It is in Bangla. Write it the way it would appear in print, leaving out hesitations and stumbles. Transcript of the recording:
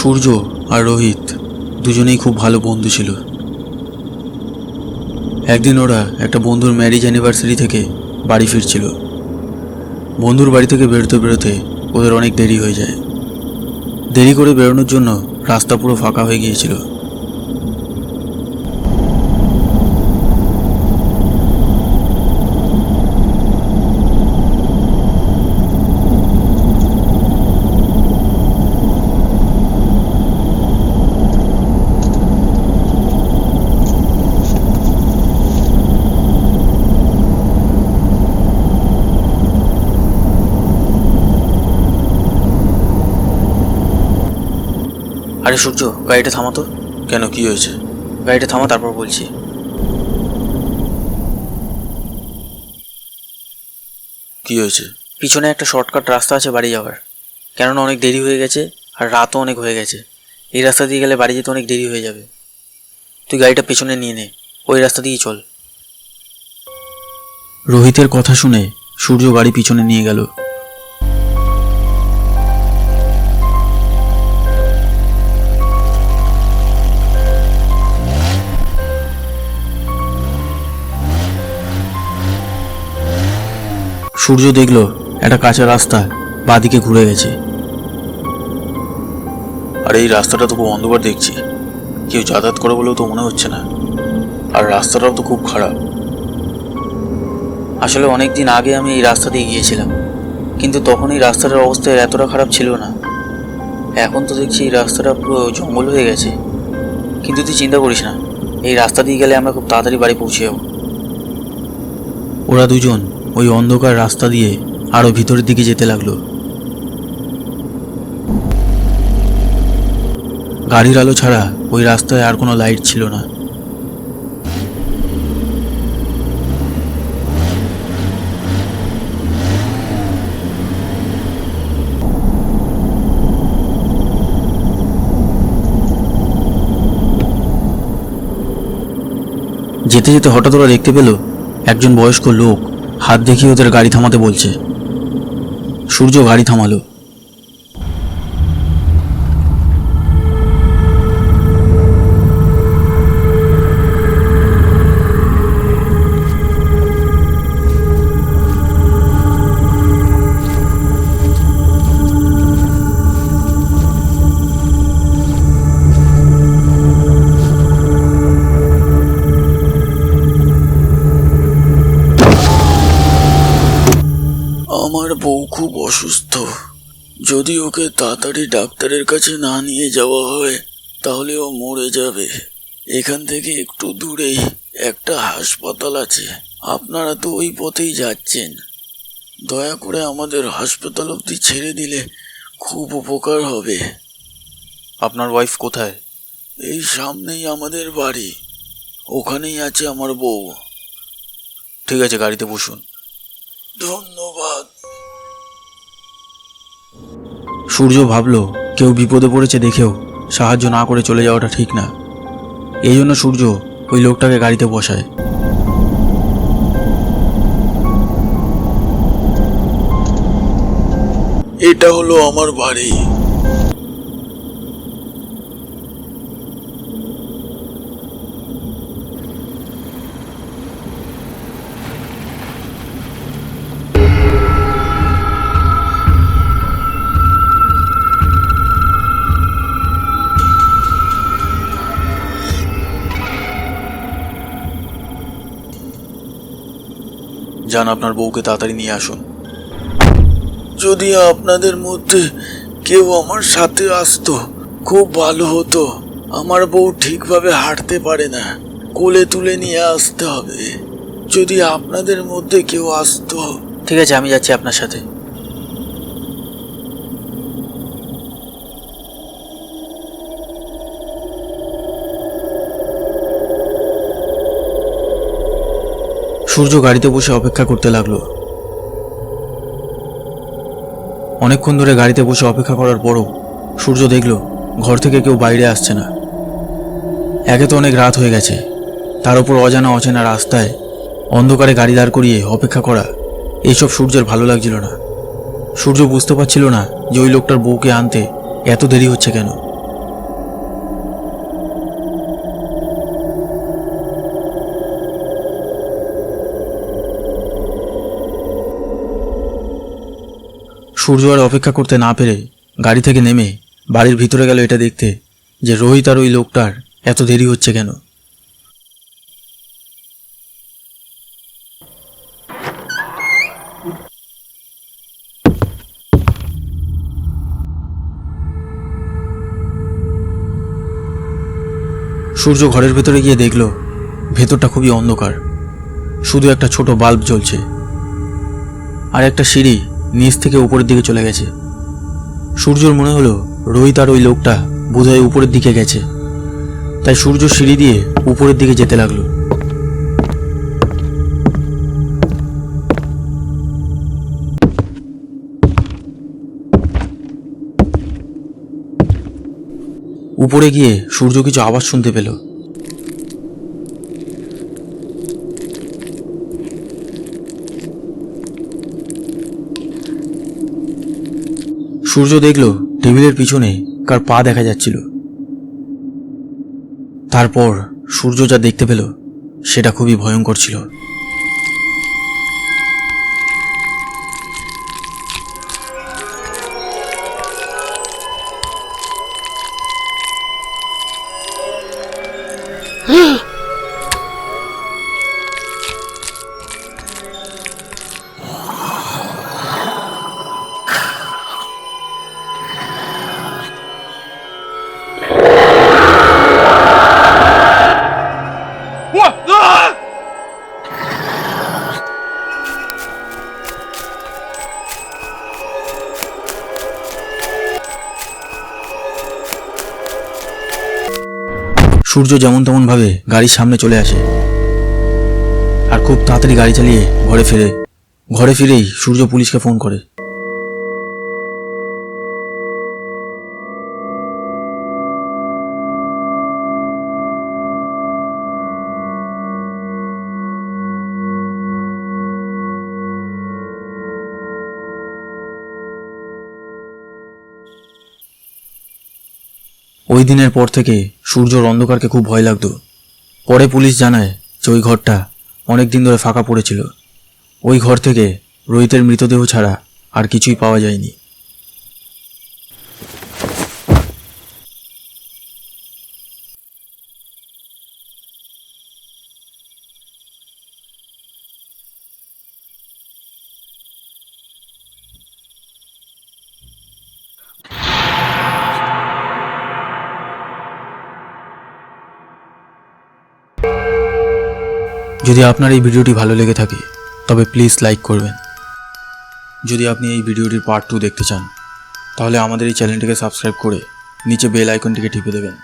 সূর্য আর রোহিত দুজনেই খুব ভালো বন্ধু ছিল। একদিন ওরা একটা বন্ধুর ম্যারেজ অ্যানিভার্সারি থেকে বাড়ি ফিরছিল। বন্ধুর বাড়ি থেকে বেরোতে বেরোতে ওদের অনেক দেরি হয়ে যায়। দেরি করে বেরোনোর জন্য রাস্তা পুরো ফাঁকা হয়ে গিয়েছিল। আরে সূর্য, গাড়িটা থামা তো। কেন, কি হয়েছে? গাড়িটা থামা, তারপর বলছি। কি হয়েছে? পিছনে একটা শর্টকাট রাস্তা আছে বাড়ি যাওয়ার, কেননা অনেক দেরি হয়ে গেছে আর রাতও অনেক হয়ে গেছে। এই রাস্তা দিয়ে গেলে বাড়ি যেতে অনেক দেরি হয়ে যাবে। তুই গাড়িটা পেছনে নিয়ে নে, ওই রাস্তা দিয়েই চল। রোহিতের কথা শুনে সূর্য গাড়ি পিছনে নিয়ে গেল। সূর্য দেখল একটা কাঁচা রাস্তা বাঁদিকে ঘুরে গেছে। আর এই রাস্তাটা তো খুব অন্ধকার দেখছি, কেউ যাতায়াত করে বলেও তো মনে হচ্ছে না। আর রাস্তাটাও তো খুব খারাপ। আসলে অনেক দিন আগে আমি এই রাস্তা দিয়ে গিয়েছিলাম, কিন্তু তখন এই রাস্তাটার অবস্থা এতটা খারাপ ছিল না। এখন তো দেখছি এই রাস্তাটা পুরো জঙ্গল হয়ে গেছে। কিন্তু তুই চিন্তা করিস না, এই রাস্তা দিয়ে গেলে আমরা খুব তাড়াতাড়ি বাড়ি পৌঁছে যাবো। ওরা দুজন ওই অন্ধকার রাস্তা দিয়ে আরো ভিতরের দিকে যেতে লাগলো। গাড়ির আলো ছাড়া ওই রাস্তায় আর কোনো লাইট ছিল না। যেতে যেতে হঠাৎ ওরা দেখতে পেল একজন বয়স্ক লোক হাত দেখিয়ে ওদের গাড়ি থামাতে বলছে। সূর্য গাড়ি থামালো। আমার বউ খুব অসুস্থ, যদি ওকে তাড়াতাড়ি ডাক্তারের কাছে না নিয়ে যাওয়া হয় তাহলে ও মরে যাবে। এখান থেকে একটু দূরেই একটা হাসপাতাল আছে, আপনারা তো ওই পথেই যাচ্ছেন। দয়া করে আমাদের হাসপাতাল অবধি ছেড়ে দিলে খুব উপকার হবে। আপনার ওয়াইফ কোথায়? এই সামনেই আমাদের বাড়ি, ওখানেই আছে আমার বউ। ঠিক আছে, গাড়িতে বসুন। ধন্যবাদ। সূর্য ভাবল কেউ বিপদে পড়েছে দেখেও সাহায্য না করে চলে যাওয়াটা ঠিক না। এই জন্য সূর্য ওই লোকটাকে গাড়িতে বসায়। এটা হলো আমার বাড়ি। যান, আপনার বউকে তাড়াতাড়ি নিয়ে আসুন। যদি আপনাদের মধ্যে কেউ আমার সাথে আসতো খুব ভালো হতো। আমার বউ ঠিকভাবে হাঁটতে পারে না, কোলে তুলে নিয়ে আসতে হবে। যদি আপনাদের মধ্যে কেউ আসতো। ঠিক আছে, আমি যাচ্ছি আপনার সাথে। সূর্য গাড়িতে বসে অপেক্ষা করতে লাগলো। অনেকক্ষণ ধরে গাড়িতে বসে অপেক্ষা করার পরও সূর্য দেখল ঘর থেকে কেউ বাইরে আসছে না। একে তো অনেক রাত হয়ে গেছে, তার উপর অজানা অচেনা রাস্তায় অন্ধকারে গাড়ি দাঁড় করিয়ে অপেক্ষা করা, এইসব সূর্যের ভালো লাগছিল না। সূর্য বুঝতে পারছিল না যে ওই লোকটার বউকে আনতে এত দেরি হচ্ছে কেন। সূর্য আর অপেক্ষা করতে না পেরে গাড়ি থেকে নেমে বাড়ির ভিতরে গেল এটা দেখতে যে রোহিত আর ওই লোকটার এত দেরি হচ্ছে কেন। সূর্য ঘরের ভেতরে গিয়ে দেখল ভেতরটা খুবই অন্ধকার, শুধু একটা ছোট বাল্ব জ্বলছে আর একটা সিঁড়ি নিচ থেকে উপরের দিকে চলে গেছে। সূর্যর মনে হলো রোহিত আর ওই লোকটা বোধহয় উপরের দিকে গেছে, তাই সূর্য সিঁড়ি দিয়ে উপরের দিকে যেতে লাগলো। উপরে গিয়ে সূর্য কিছু আওয়াজ শুনতে পেল। সূর্য দেখল টেবিলের পিছনে কার পা দেখা যাচ্ছিল। তারপর সূর্য যা দেখতে পেল সেটা খুবই ভয়ঙ্কর ছিল। সূর্য যেমন তেমন ভাবে গাড়ির সামনে চলে আসে আর খুব তাড়াতাড়ি গাড়ি চালিয়ে ঘরে ফিরেই সূর্য পুলিশকে ফোন করে। ওই দিনের পর থেকে সূর্যর অন্ধকারকে খুব ভয় লাগতো। পরে পুলিশ জানায় যে ওই ঘরটা অনেক দিন ধরে ফাঁকা পড়েছিল। ওই ঘর থেকে রোহিতের মৃতদেহ ছাড়া আর কিছুই পাওয়া যায়নি। যদি আপনার এই ভিডিওটি ভালো লেগে থাকে তবে প্লিজ লাইক করবেন। যদি আপনি এই ভিডিওটির পার্ট 2 দেখতে চান তাহলে আমাদের এই চ্যানেলটিকে সাবস্ক্রাইব করে নিচে বেল আইকনটিকে টিপে দেবেন।